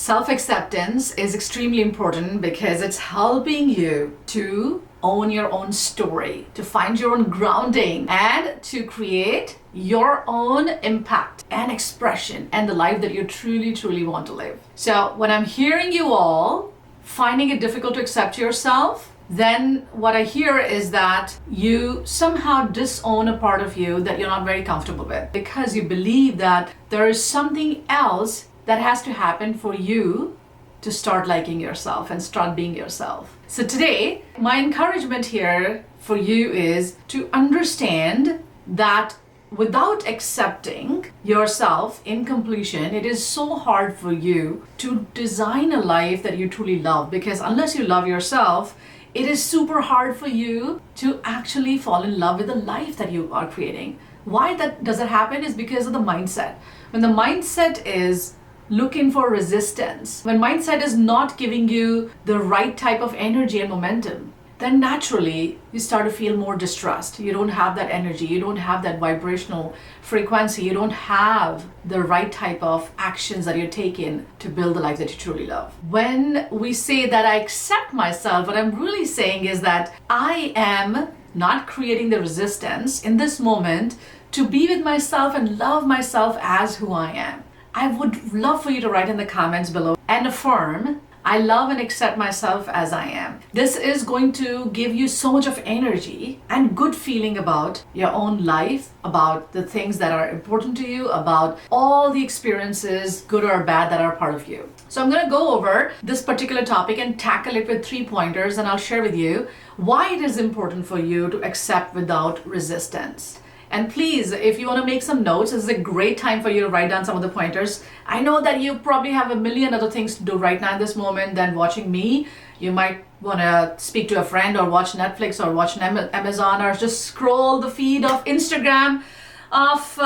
Self-acceptance is extremely important because it's helping you to own your own story, to find your own grounding, and to create your own impact and expression and the life that you truly, truly want to live. So when I'm hearing you all finding it difficult to accept yourself, then what I hear is that you somehow disown a part of you that you're not very comfortable with because you believe that there is something else that has to happen for you to start liking yourself and start being yourself. So today, my encouragement here for you is to understand that without accepting yourself in completion, it is so hard for you to design a life that you truly love, because unless you love yourself, it is super hard for you to actually fall in love with the life that you are creating. Why that does it happen is because of the mindset. When the mindset is looking for resistance, when mindset is not giving you the right type of energy and momentum, then naturally you start to feel more distrust. You don't have that energy, you don't have that vibrational frequency, you don't have the right type of actions that you're taking to build the life that you truly love. When we say that I accept myself, what I'm really saying is that I am not creating the resistance in this moment to be with myself and love myself as who I am. I would love for you to write in the comments below and affirm, I love and accept myself as I am. This is going to give you so much of energy and good feeling about your own life, about the things that are important to you, about all the experiences, good or bad, that are part of you. So I'm going to go over this particular topic and tackle it with 3 pointers, and I'll share with you why it is important for you to accept without resistance. And please, if you want to make some notes, this is a great time for you to write down some of the pointers. I know that you probably have a million other things to do right now in this moment than watching me. You might want to speak to a friend or watch Netflix or watch Amazon or just scroll the feed of Instagram of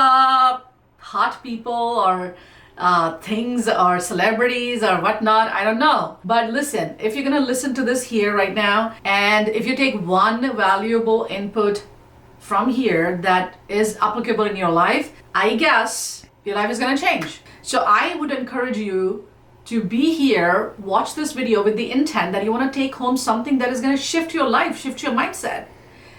hot people or things or celebrities or whatnot. I don't know. But listen, if you're going to listen to this here right now, and if you take one valuable input from here that is applicable in your life, I guess your life is going to change. So I would encourage you to be here, watch this video with the intent that you want to take home something that is going to shift your life, shift your mindset.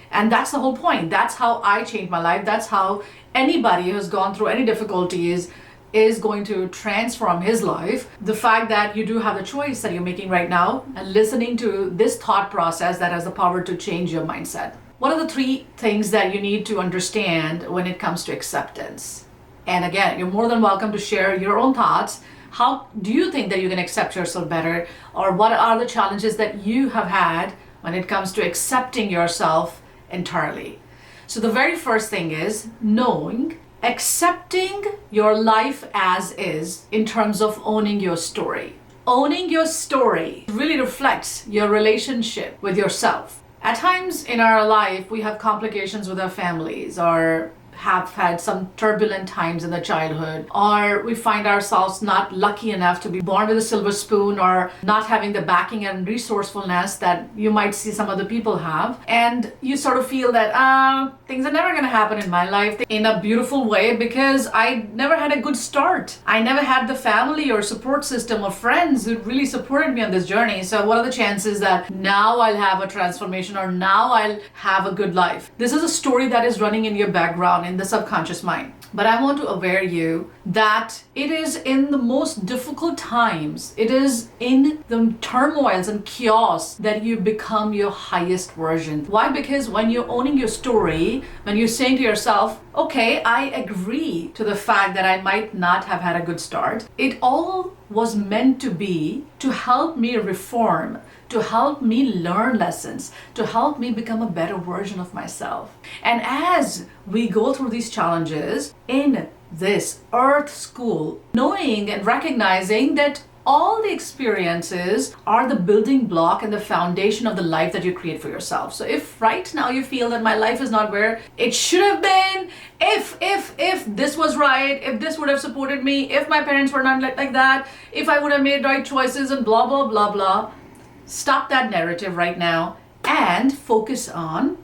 And that's the whole point. That's how I changed my life. That's how anybody who's gone through any difficulties is going to transform his life. The fact that you do have the choice that you're making right now and listening to this thought process that has the power to change your mindset. What are the 3 things that you need to understand when it comes to acceptance? And again, you're more than welcome to share your own thoughts. How do you think that you can accept yourself better? Or what are the challenges that you have had when it comes to accepting yourself entirely? So the very first thing is knowing, accepting your life as is in terms of owning your story. Owning your story really reflects your relationship with yourself. At times in our life, we have complications with our families, or have had some turbulent times in the childhood, or we find ourselves not lucky enough to be born with a silver spoon, or not having the backing and resourcefulness that you might see some other people have, and you sort of feel that things are never going to happen in my life in a beautiful way because I never had a good start. I never had the family or support system or friends who really supported me on this journey. So what are the chances that now I'll have a transformation, or now I'll have a good life? This is a story that is running in your background, in the subconscious mind. But I want to aware you that it is in the most difficult times, it is in the turmoils and chaos that you become your highest version. Why? Because when you're owning your story, when you're saying to yourself, okay, I agree to the fact that I might not have had a good start, it all was meant to be to help me reform, to help me learn lessons, to help me become a better version of myself. And as we go through these challenges in this earth school, knowing and recognizing that all the experiences are the building block and the foundation of the life that you create for yourself. So if right now you feel that my life is not where it should have been, if this was right, if this would have supported me, if my parents were not like that, if I would have made right choices and blah, blah, blah, blah, stop that narrative right now and focus on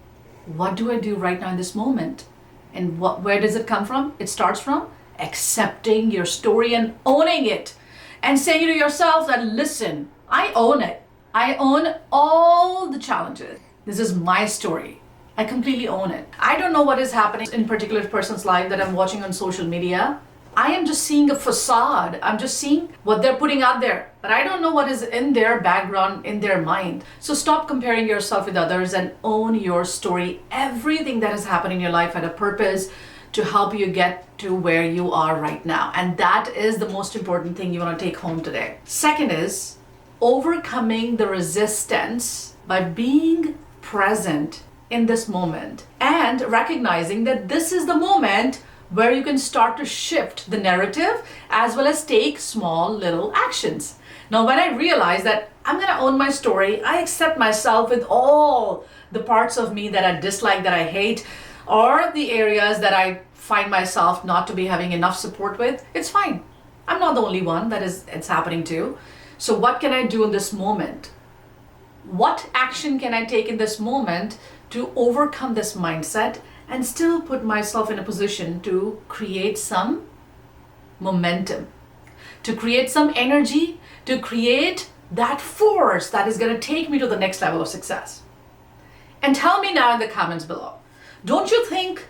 what do I do right now in this moment? And where does it come from? It starts from accepting your story and owning it. and saying to yourself that, listen, I own it. I own all the challenges. This is my story. I completely own it. I don't know what is happening in particular person's life that I'm watching on social media. I am just seeing a facade. I'm just seeing what they're putting out there. But I don't know what is in their background, in their mind. So stop comparing yourself with others and own your story. Everything that has happened in your life had a purpose to help you get to where you are right now. And that is the most important thing you want to take home today. Second is overcoming the resistance by being present in this moment and recognizing that this is the moment where you can start to shift the narrative as well as take small little actions. Now, when I realize that I'm gonna own my story, I accept myself with all the parts of me that I dislike, that I hate, or the areas that I find myself not to be having enough support with, it's fine. I'm not the only one that it's happening to. So what can I do in this moment? What action can I take in this moment to overcome this mindset and still put myself in a position to create some momentum, to create some energy, to create that force that is going to take me to the next level of success? And tell me now in the comments below, don't you think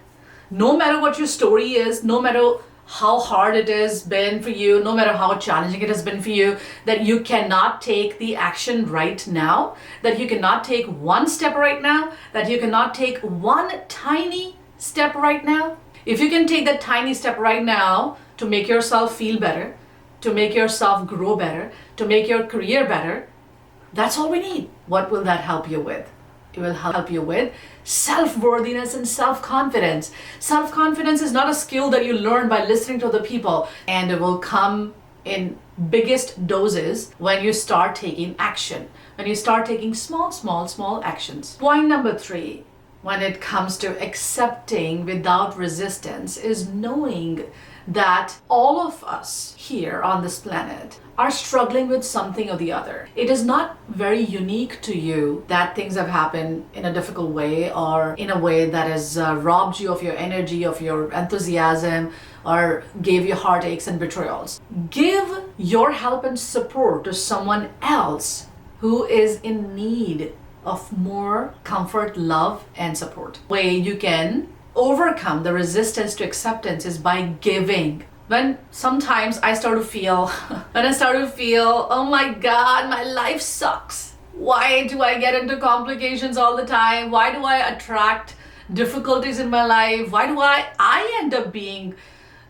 no matter what your story is, no matter how hard it has been for you, no matter how challenging it has been for you, that you cannot take the action right now, that you cannot take one step right now, that you cannot take one tiny step right now? If you can take that tiny step right now to make yourself feel better, to make yourself grow better, to make your career better, that's all we need. What will that help you with? It will help you with self-worthiness and self-confidence. Self-confidence is not a skill that you learn by listening to other people, and it will come in biggest doses when you start taking action, when you start taking small actions. Point number 3, when it comes to accepting without resistance, is knowing that all of us here on this planet are struggling with something or the other. It is not very unique to you that things have happened in a difficult way or in a way that has robbed you of your energy, of your enthusiasm, or gave you heartaches and betrayals. Give your help and support to someone else who is in need of more comfort, love, and support. The way you can overcome the resistance to acceptance is by giving. When sometimes I start to feel, oh my God, my life sucks. Why do I get into complications all the time? Why do I attract difficulties in my life? Why do I end up being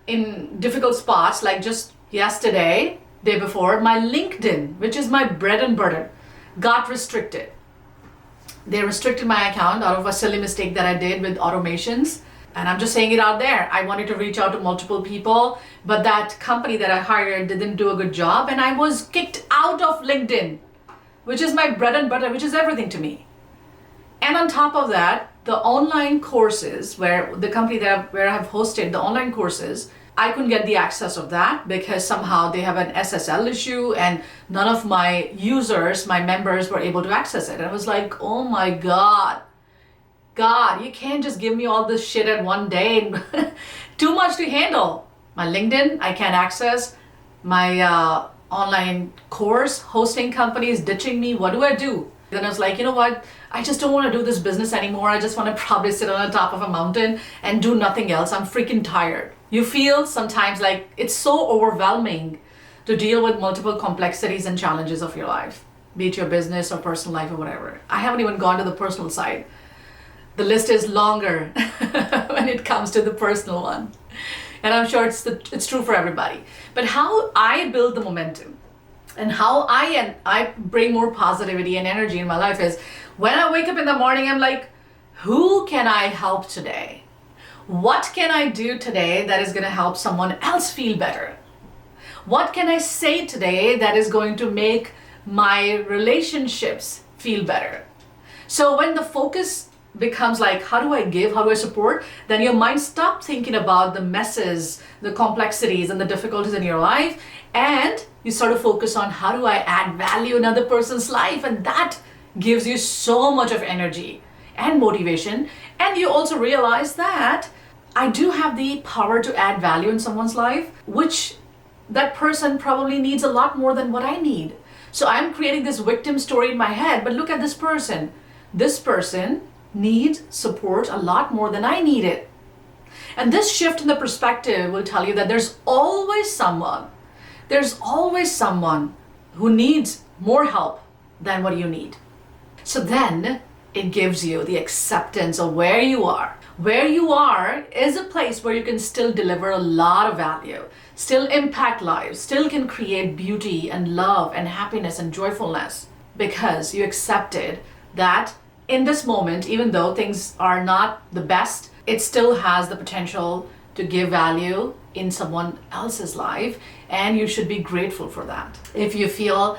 in difficult spots? Like just yesterday, day before, my LinkedIn, which is my bread and butter, got restricted. They restricted my account out of a silly mistake that I did with automations. And I'm just saying it out there. I wanted to reach out to multiple people, but that company that I hired didn't do a good job, and I was kicked out of LinkedIn, which is my bread and butter, which is everything to me. And on top of that, the online courses, where the company where I've hosted the online courses, I couldn't get the access of that because somehow they have an SSL issue and none of my users, my members, were able to access it. And I was like, oh my God, you can't just give me all this shit at one day. Too much to handle. My LinkedIn, I can't access. My online course hosting company is ditching me. What do I do? Then I was like, you know what? I just don't want to do this business anymore. I just want to probably sit on the top of a mountain and do nothing else. I'm freaking tired. You feel sometimes like it's so overwhelming to deal with multiple complexities and challenges of your life, be it your business or personal life or whatever. I haven't even gone to the personal side. The list is longer when it comes to the personal one. And I'm sure it's true for everybody. But how I build the momentum and how I bring more positivity and energy in my life is when I wake up in the morning, I'm like, who can I help today? What can I do today that is going to help someone else feel better? What can I say today that is going to make my relationships feel better? So when the focus becomes like, how do I give, how do I support, then your mind stops thinking about the messes, the complexities and the difficulties in your life, and you start to focus on how do I add value in another person's life, and that gives you so much of energy and motivation. And you also realize that I do have the power to add value in someone's life, which that person probably needs a lot more than what I need. So I'm creating this victim story in my head, but look at this person. This person needs support a lot more than I need it. And this shift in the perspective will tell you that there's always someone who needs more help than what you need. So then it gives you the acceptance of where you are. Where you are is a place where you can still deliver a lot of value, still impact lives, still can create beauty and love and happiness and joyfulness, because you accepted that in this moment, even though things are not the best, it still has the potential to give value in someone else's life, and you should be grateful for that. If you feel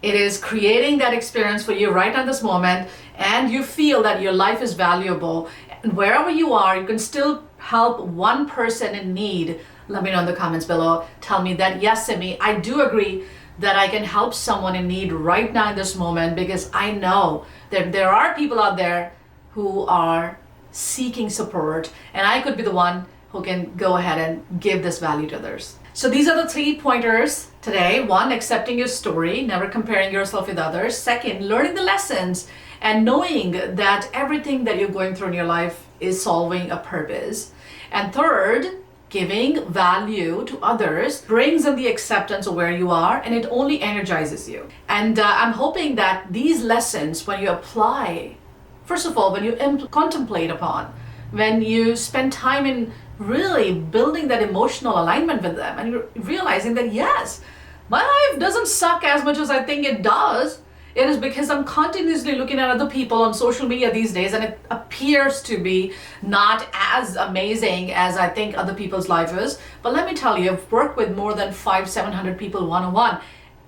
it is creating that experience for you right at this moment, and you feel that your life is valuable, and wherever you are, you can still help one person in need, let me know in the comments below. Tell me that, yes, Simi, I do agree that I can help someone in need right now in this moment, because I know that there are people out there who are seeking support, and I could be the one who can go ahead and give this value to others. So these are the 3 pointers today. 1, accepting your story, never comparing yourself with others. 2nd, learning the lessons and knowing that everything that you're going through in your life is solving a purpose. And 3rd, giving value to others brings in the acceptance of where you are, and it only energizes you. And I'm hoping that these lessons, when you apply, first of all, when you contemplate upon, when you spend time in really building that emotional alignment with them, and you're realizing that, yes, my life doesn't suck as much as I think it does. It is because I'm continuously looking at other people on social media these days, and it appears to be not as amazing as I think other people's life is. But let me tell you, I've worked with more than 500-700 people one-on-one.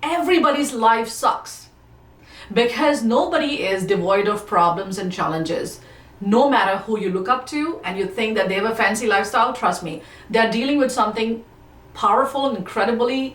Everybody's life sucks, because nobody is devoid of problems and challenges. No matter who you look up to and you think that they have a fancy lifestyle, trust me, they're dealing with something powerful and incredibly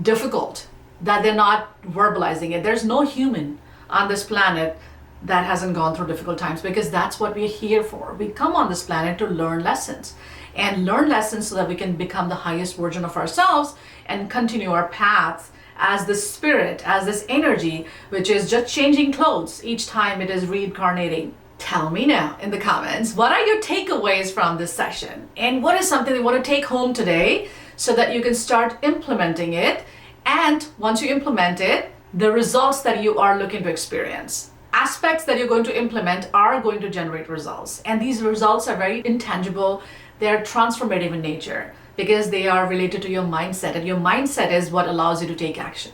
difficult that they're not verbalizing it. There's no human on this planet that hasn't gone through difficult times, because that's what we're here for. We come on this planet to learn lessons, and learn lessons so that we can become the highest version of ourselves and continue our path as this spirit, as this energy, which is just changing clothes each time it is reincarnating. Tell me now in the comments, what are your takeaways from this session? And what is something you want to take home today so that you can start implementing it? And once you implement it, the results that you are looking to experience. Aspects that you're going to implement are going to generate results. And these results are very intangible. They're transformative in nature, because they are related to your mindset. And your mindset is what allows you to take action.